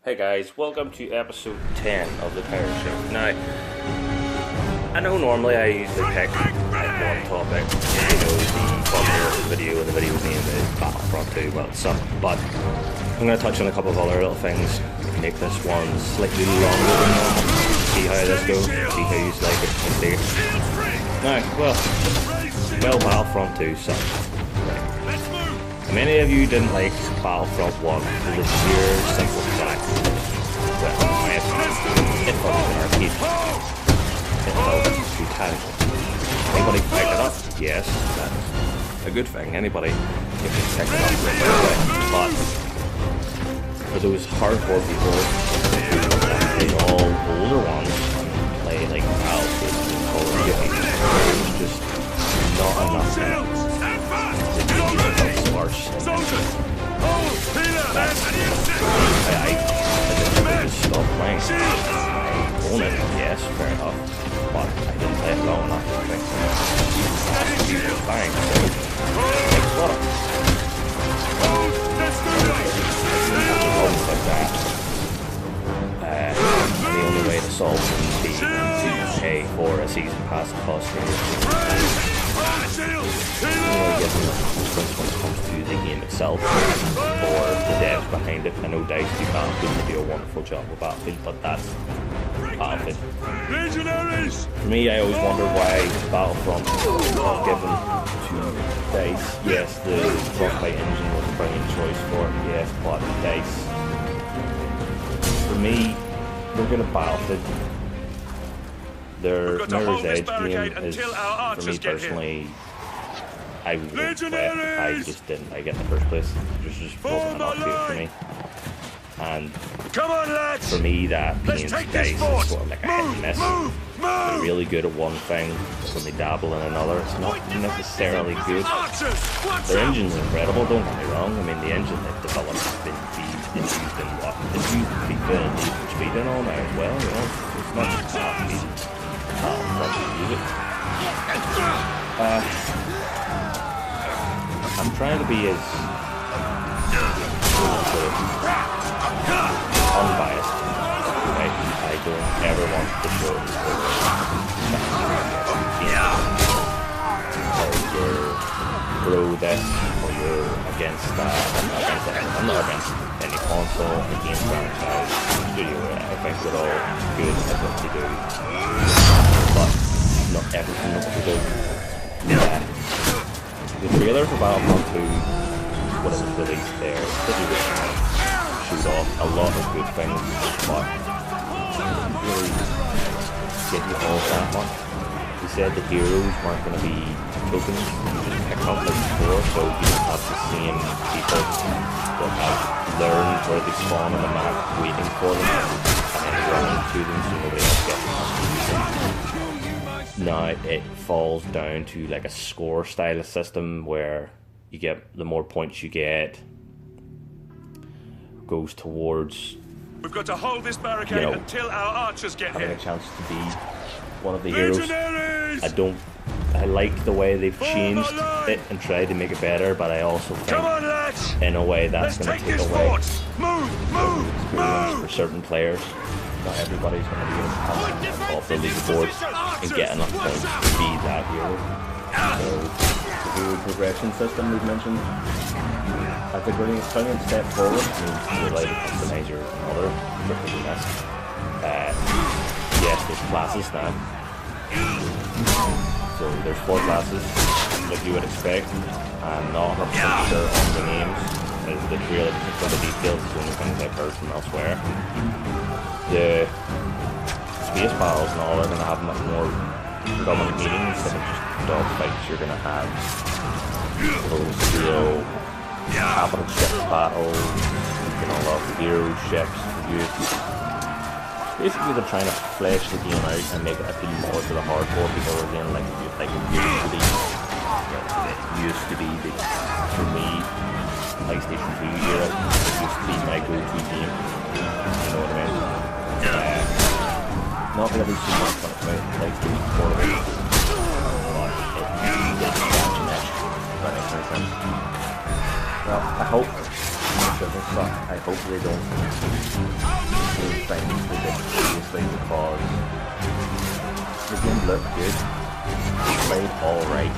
Hey guys, welcome to episode 10 of the Tirus Show. Now, I know normally I usually pick one topic, the thumbnail of the video, and the video name is Battlefront 2, well it's some, but I'm going to touch on a couple of other little things, make this one slightly longer than normal, see how this goes, see how you like it, and see it. Now, well, Battlefront 2 sucks. Many of you didn't like Battlefront 1 for the sheer simple fact that it wasn't an arcade. It felt too casual. Anybody pick it up? Yes, that's a good thing. Anybody can pick it up right away. But for those hardcore people who play all older ones and play like Battlefield and Call of Duty, there's just not enough in it. I just stopped playing. I own it, yes, fair enough, but I didn't play it long enough to think it was fine, so it's what the only way to solve it would be to pay for a season pass cost when it comes to the game itself or the devs behind it. I know DICE do Battlefield, they do a wonderful job with Battlefield, but that's Battlefield. For me, I always wondered why Battlefront was given to DICE. Yes, the Frostbite engine was a brilliant choice for it, yes, but DICE, for me, looking at Battlefield, their Mirror's Edge game is, for me personally, I would play it. I just didn't like it in the first place. It just wasn't enough to it for me. And for me, that being DICE is sort of like a hit and miss. They're really good at one thing, but when they dabble in another, it's not necessarily good. Their engine's incredible, don't get me wrong. I mean, the engine they've developed has been used in what? It's used in FIFA and Need for Speed and all now as well, you know. It's not just Battlefield. Use it. I'm trying to be as unbiased. Right? I don't ever want to show you're pro this or you're against that. I'm not against any console, any game franchise, studio. I think they're all good at what they do, but not everything that they do. The trailer for Battlefront 2, when it was released there, showed off a lot of good things, but didn't really give you all that much. He said the heroes weren't going to be tokens you just pick up like before, so you don't have the same people that have learned where they spawn on the map waiting for them, and then running to them so nobody else gets them. Now it falls down to like a score style system where you get, the more points you get goes towards, we've got to hold this barricade until our archers get having here. a chance to be one of the heroes. I like the way they've changed it and tried to make it better, but I also think in a way that's going to take away experience for certain players. Not everybody's going to be able to come off the leaderboard and get enough points to be that hero. So, the hero progression system we've mentioned, I think we're taking a step forward. I mean, you're allowed to customize your mother, particularly this. Yes, there's classes now. So there's 4 classes, like you would expect. I'm not 100% sure on the names. The trailer doesn't cover the details, it's the only things I've heard from elsewhere. The space battles and all are going to have much more predominant meaning instead of just dogfights. You're going to have those real capital ship battles, you can unlock hero ships for you. Basically they're trying to flesh the game out and make it appeal more to the hardcore people again, like it used to be for me, PlayStation 2 era, it used to be my go-to game, you know what I mean? Not really so much when it's about PlayStation 4, but it did scratch an itch, if that makes any sense. Well, I hope will suck. I hope they don't do things ridiculously because the game looked good. It played alright.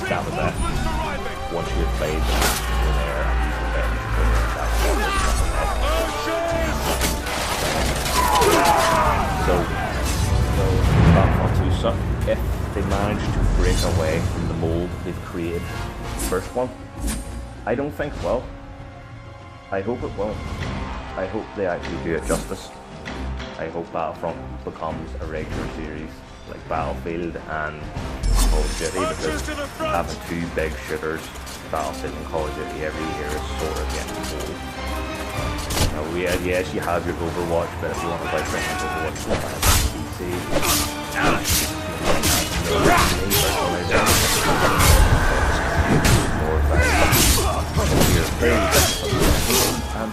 That was it. Once you had played that, you're there and you can bet that was it. So Battlefront 2 suck. If they manage to break away from the mold they've created the first one, I don't think it will. I hope it will. I hope they actually do it justice. I hope Battlefront becomes a regular series like Battlefield and Call of Duty, because having two big shooters, Battlefield and Call of Duty every year is sort of getting old. You know, yes, you have your Overwatch, but if you want to play for Overwatch, you want to PC. And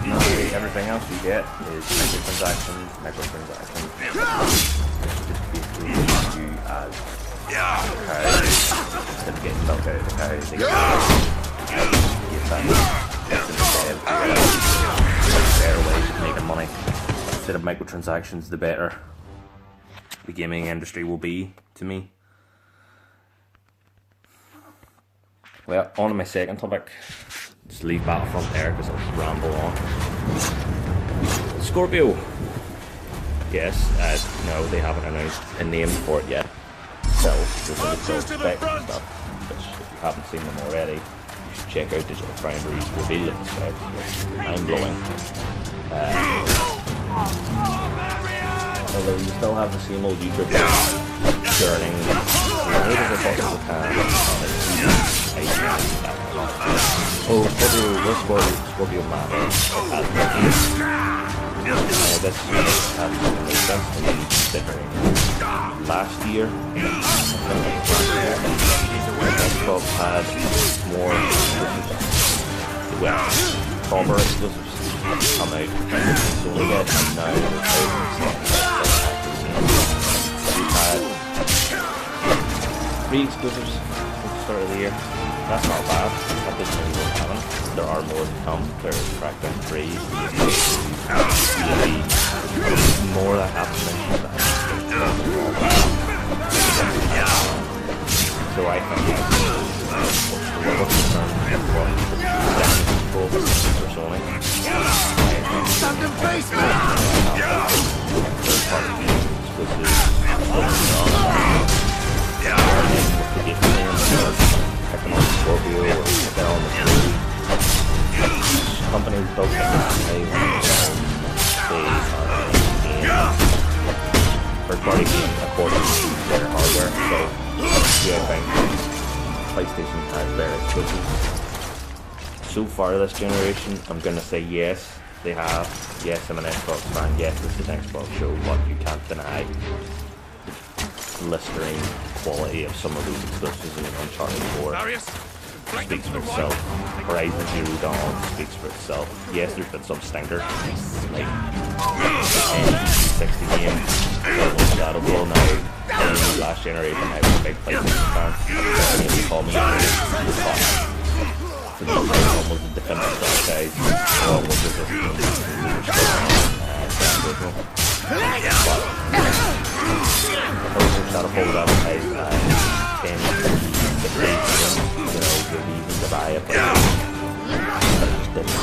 everything else you get is microtransactions. Just basically you as carriers, instead of getting milk out of the carriers, they get that better ways of making money. Instead of microtransactions, the better the gaming industry will be to me. Well, on to my second topic. Just leave Battlefront there because I'll ramble on. Scorpio. Yes, no, they haven't announced a name for it yet. So, there's a little spec and stuff, which if you haven't seen them already, you should check out Digital Foundry's reveal of the spec. Mind-blowing. Although you still have the same old YouTube churning as possible Scorpio man. This has made sense to me considering last year Xbox had more proper exclusives come out, so we get now we've had 3 exclusives since the start of the year. That's not bad. That doesn't mean we're having. There are more to come. There's Crackdown 3, more that haven't mentioned. So I think we're looking for Sony. Picking on Scorpio or picking on the companies built they are first-party games according to their hardware. So yeah, I think PlayStation has their exclusives. So far this generation, I'm gonna say yes, they have. Yes, I'm an Xbox fan. Yes, this is an Xbox show, but you can't deny the blistering quality of some of those exclusives in Uncharted 4 speaks for itself. Horizon Zero Dawn speaks for itself. Yes, there's been some stinkers, like N60 game, Battlefield now, last generation, I was a big PlayStation fan. They call me for the almost a definitive franchise, almost as a Shadowfall was advertised as 10 the reason to buy it, but it just didn't.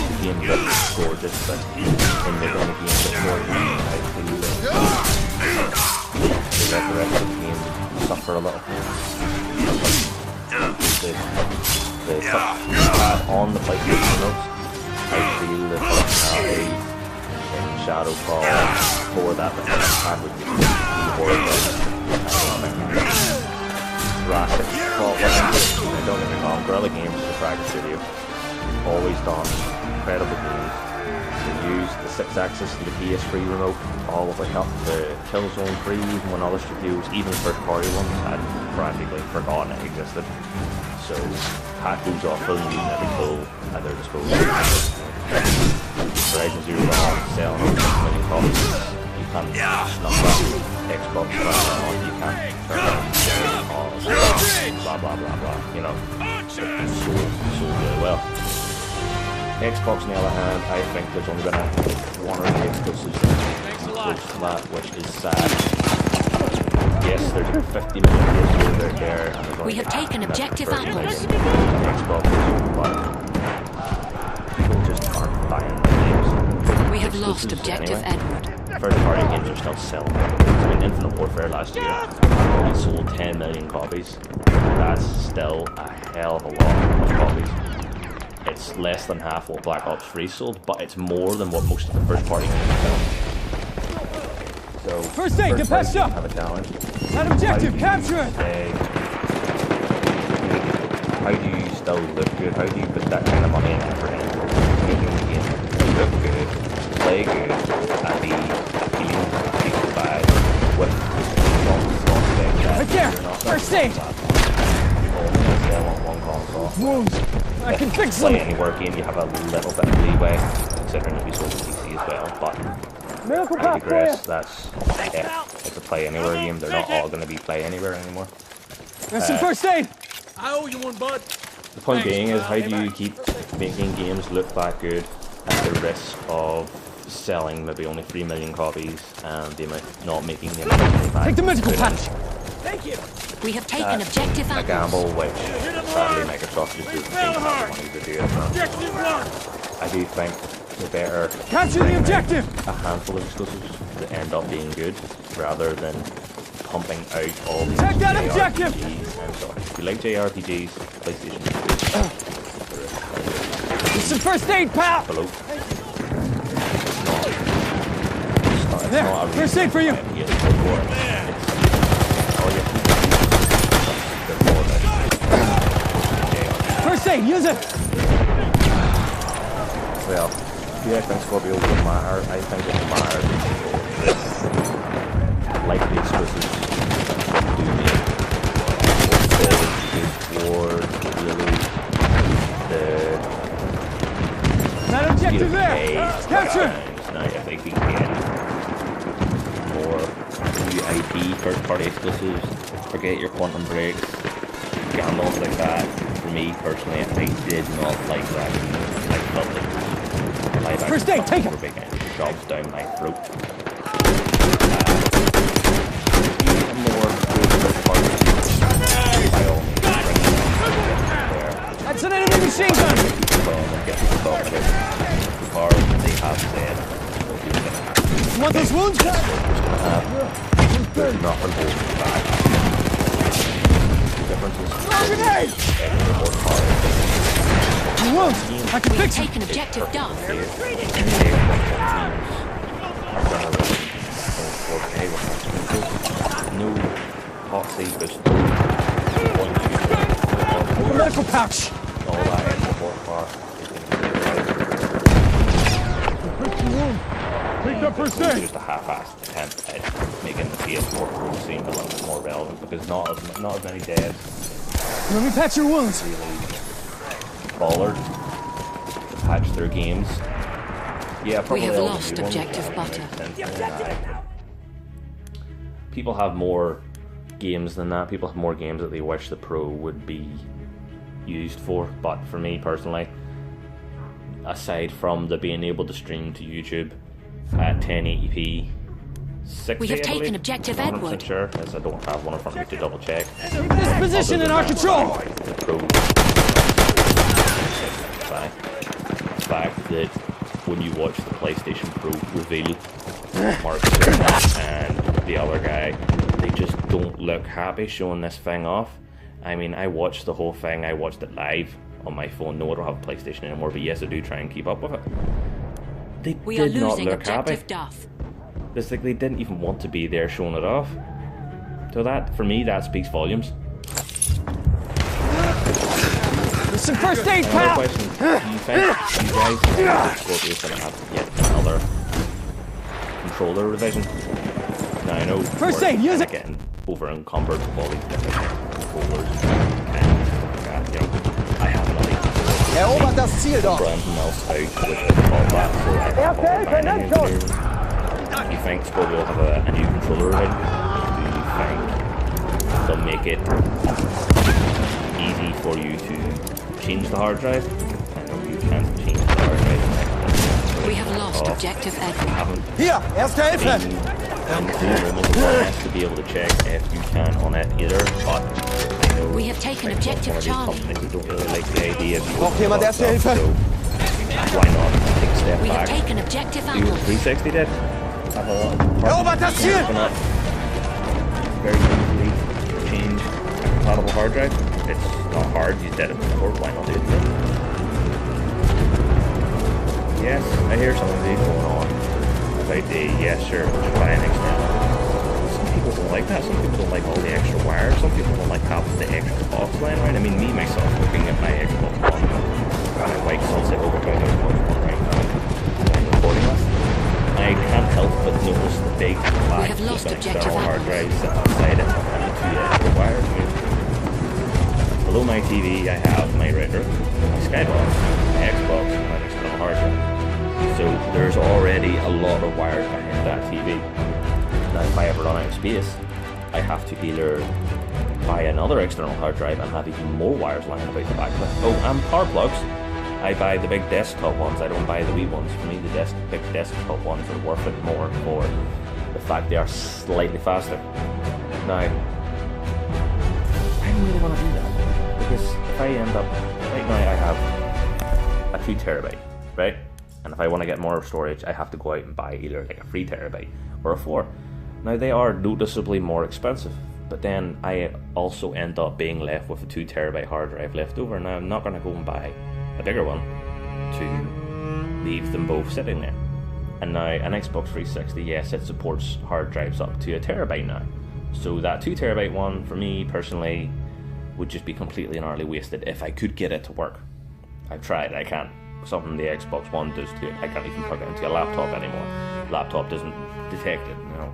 The game looks gorgeous, but when they're going to be a bit more, I feel that the rest of the game suffer a little. The on the PlayStation notes, I feel the functionality in Shadowfall for that I would be horrible. Graphics, don't get me wrong, Guerrilla Games is a Fragger studio. Always done incredible games. They use the 6-axis and the PS3 remote all the way up to Killzone 3, even when other studios, even first-party ones, had practically forgotten it existed. So, hat goes off for them using every tool at their disposal. Horizon Zero Dawn selling million copies. You can't snuff that Xbox on, you can't turn on, blah blah blah blah, you know. It's sold really well. Xbox, on the other hand, I think there's only been one or two exclusives close to that, which is sad. Yes, there's 50 million games out there, and there's only We have taken objective apples. Xbox, but people just aren't buying the games. We have lost objective Edward. First-party games are still selling. I mean, Infinite Warfare last year only sold 10 million copies. That's still a hell of a lot of copies. It's less than half what Black Ops 3 sold, but it's more than what most of the first-party games sell. So, first aid, get past up! Have a challenge. That objective, capture it! How do you still look good? How do you put that kind of money and effort in? Making the game look good, play good, and be appealing to people buy with prospect that right there! you're not First aid! You only sell on one console. Wounds! I can fix them! Play anywhere game, you have a little bit of leeway, considering it be sold on PC as well, but Miracle I path for you! digress, that's it's a play anywhere game, they're not all going to be play anywhere anymore. There's some first aid! I owe you one, bud. The point being is, how do you keep making games look that good at the risk of selling maybe only 3 million copies and the amount not making the amount Take the medical patch! Thank you. We have taken objective a apples. gamble which sadly Microsoft just doesn't seem to have money to do it. Objective one. I do think the better Capture the objective! a handful of exclusives that end up being good rather than pumping out all these Take that JRPGs. objective! I'm sorry, if you like JRPGs, PlayStation 2. There's some first aid, pal! Hello. It's There, not a first aid for you. First aid, use it! Well, yeah, I think Scorpio will matter. I think it will matter. Like the exclusives do make the war, really, That objective there! Capture! Now, if they can get more UIP first-party exclusives, forget your Quantum Breaks, gambles like that. For me personally, I did not like that. I felt like live First aid, take it! were big and shoves down my throat. More first-party, by all means, bring them there. That's an enemy machine gun! And get to talk about the cars that they have said. You want those wounds? There's nothing holding you back. The difference is Grenade! more cars. You won't! I can We have fix it! taken objective Duff. No hot save boost. Medical pouch! All that extra horsepower is going to be Take that first aid! just a half-assed attempt at making the PS4 Pro seem a little bit more relevant because not as many devs Let me patch your wounds! really bothered to patch their games. Yeah, probably We have all the lost new ones, objective but butter. people have more games than that. People have more games that they wish the Pro would be used for. But for me personally, aside from the being able to stream to YouTube at 1080p, 60, We have I taken believe. in I'm not 100% Edward. sure, as I don't have one in front of me to double check. Keep this position in our control! The Pro. The fact that when you watch the PlayStation Pro reveal Mark and the other guy, they just don't look happy showing this thing off. I mean, I watched the whole thing. I watched it live on my phone. No, I don't have a PlayStation anymore, but yes, I do try and keep up with it. They We are did not losing look happy. objective Duff. It's like they didn't even want to be there showing it off. So that, for me, that speaks volumes. There's some first aid, Another pal! question: do you think you guys think Scorpio's gonna have yet another controller revision? Now I know First we're aid, use kinda it! getting over encumbered with all these different controllers and stuff like that. You know, I have nothing. Erobert das Ziel dort! Brandon else out with combat, so I can't bother buying any of the new ones. Do you think Scorpio will have a new controller revision? Do you think they'll make it easy for you to change the hard drive? I know you can't change the hard We have lost objective Edward. haven't Hier, erste Hilfe! to be able to check if you can on it either, but I know We have taken like, objective one of these Charlie. companies who don't really like the idea of Braucht jemand erste stuff, Hilfe? so why not take a step We have back? taken objective Do what apples. 360 did. Have a lot of Erobert das Ziel! open up. Very easily change a compatible hard drive. It's not hard, you did it before, why not do it again? Yes, I hear something going on about the yes sure, just buy an external. Some people don't like that, some people don't like all the extra wires, some people don't like having the extra box line around. I mean me myself looking at my Xbox One and my white Sunset Overdrive Xbox One right now I'm recording this. I can't help but notice the big black have lost open objective external hard apples. drives that outside it and the two extra wires. Below my TV I have my router, my Skybox, my Xbox, and my external hard drive. So there's already a lot of wires behind that TV. Now if I ever run out of space, I have to either buy another external hard drive and have even more wires lying about the back of it. Oh, and power plugs. I buy the big desktop ones, I don't buy the wee ones. For me the big desktop ones are worth it more for the fact they are slightly faster. Now, I don't really want to do that, because if I end up, right now I have a 2 terabyte, right? And if I want to get more storage, I have to go out and buy either like a 3 terabyte or a 4. Now they are noticeably more expensive, but then I also end up being left with a 2 terabyte hard drive left over. Now I'm not going to go and buy a bigger one to leave them both sitting there. And now an Xbox 360, yes, it supports hard drives up to a terabyte now. So that 2 terabyte one, for me personally, would just be completely and utterly wasted if I could get it to work. I've tried, I can't. Something the Xbox One does to it, I can't even plug it into a laptop anymore. Laptop doesn't detect it, you know.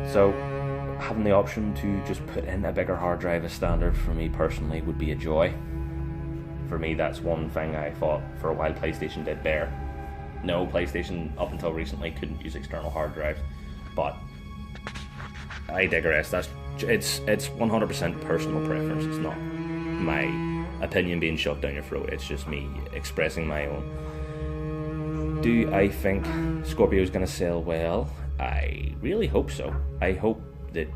So having the option to just put in a bigger hard drive as standard for me personally would be a joy. For me, that's one thing I thought for a while PlayStation did bear. No, PlayStation up until recently couldn't use external hard drives, but I digress. It's 100% personal preference. It's not my opinion being shoved down your throat. It's just me expressing my own. Do I think Scorpio is going to sell well? I really hope so. I hope that.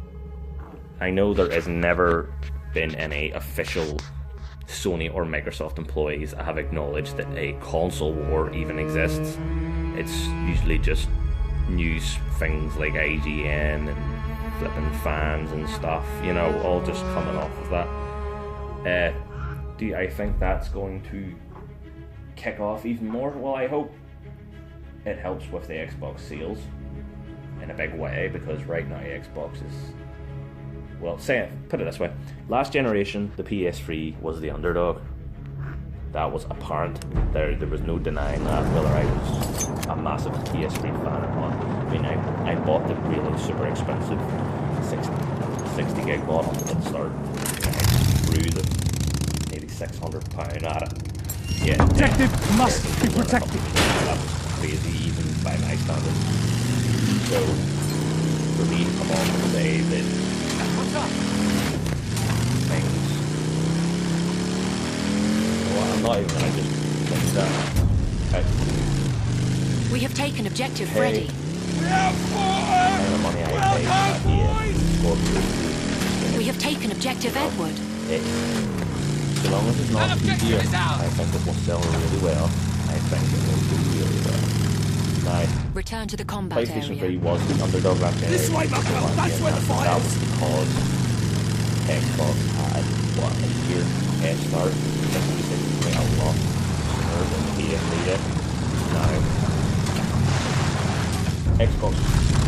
I know there has never been any official Sony or Microsoft employees that have acknowledged that a console war even exists. It's usually just news things like IGN and flipping fans and stuff, you know, all just coming off of that. Do I think that's going to kick off even more? Well, I hope it helps with the Xbox sales in a big way, because right now Xbox is, well, put it this way, last generation the PS3 was the underdog. That was apparent. There was no denying that, whether I was a massive PS3 fan or not. I mean, I bought the really super expensive 60 gig model at the start, and I threw the maybe £600 at it. Yeah, Objective must be protected. That's crazy even by my standards. So for me to come on and say that things, well, I'm not even gonna just think that. We have taken objective Hey. Freddy. The money I paid Scorpio. We have taken objective Edward. So long as it's not too dear, I think it will sell really well. I think it will do really well. Now, Return to the combat PlayStation 3 area. was the underdog last generation. This way, Bucko, that's where the fight That is. was because Xbox had, what, a year head start. The 360 went a lot sooner than the PS3 did. Now, Xbox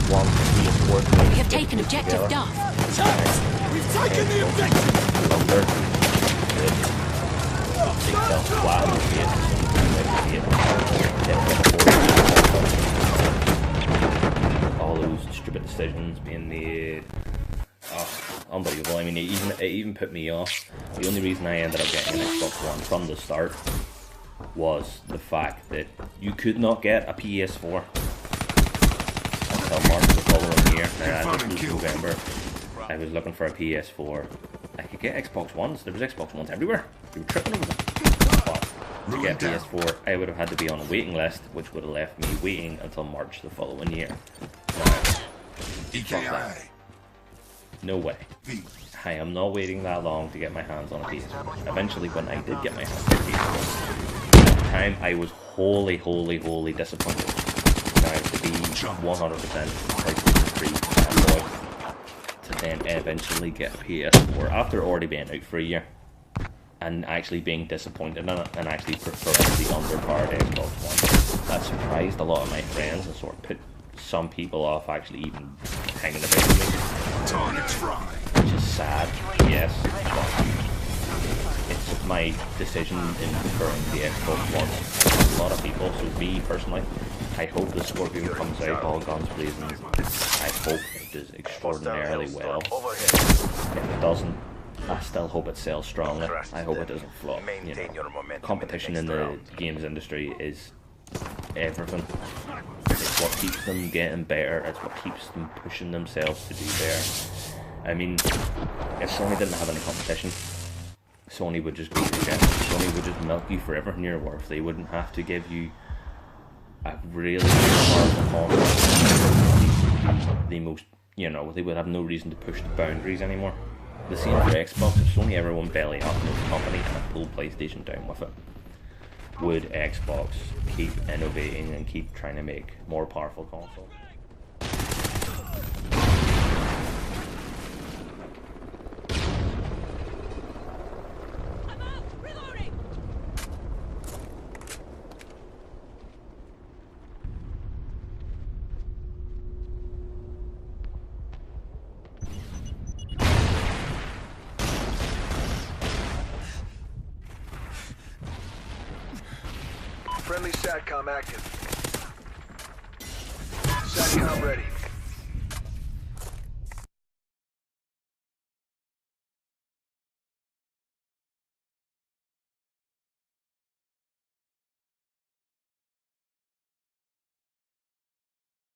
One and PS4... We have taken objective Duff. Chance! We've taken the objective! Longer. Big self-flat in the face. All those stupid decisions being made. Oh, unbelievable. I mean, it even put me off. The only reason I ended up getting an Xbox One from the start was the fact that you could not get a PS4 until March the following year. Now, this was November. I was looking for a PS4. I could get Xbox Ones. There was Xbox Ones everywhere. You were tripping over them. But to get PS4, I would have had to be on a waiting list, which would have left me waiting until March the following year. Now, fuck that. No way. I am not waiting that long to get my hands on a PS4. Eventually, when I did get my hands on a PS4, at the time I was wholly disappointed. Now, to be 100% PlayStation 3 fanboy, to then eventually get a PS4 after already being out for a year, and actually being disappointed in it, and actually preferring the underpowered Xbox One. That surprised a lot of my friends and sort of put some people off actually even hanging about with me. Which is sad, yes, but it's my decision in preferring the Xbox One. A lot of people, so me personally, I hope the Scorpio comes out all guns blazing. I hope it does extraordinarily well. If it doesn't, I still hope it sells strongly. I hope it doesn't flop. You know, competition in the games industry is everything. It's what keeps them getting better. It's what keeps them pushing themselves to do better. I mean, if Sony didn't have any competition, Sony would just go to shit. Sony would just milk you for everything you're worth. They wouldn't have to give you a really powerful console. The most, you know, they would have no reason to push the boundaries anymore. The same for Xbox. If Sony ever went belly up in this company and pulled PlayStation down with it, would Xbox keep innovating and keep trying to make more powerful consoles? Friendly SATCOM active. SATCOM ready.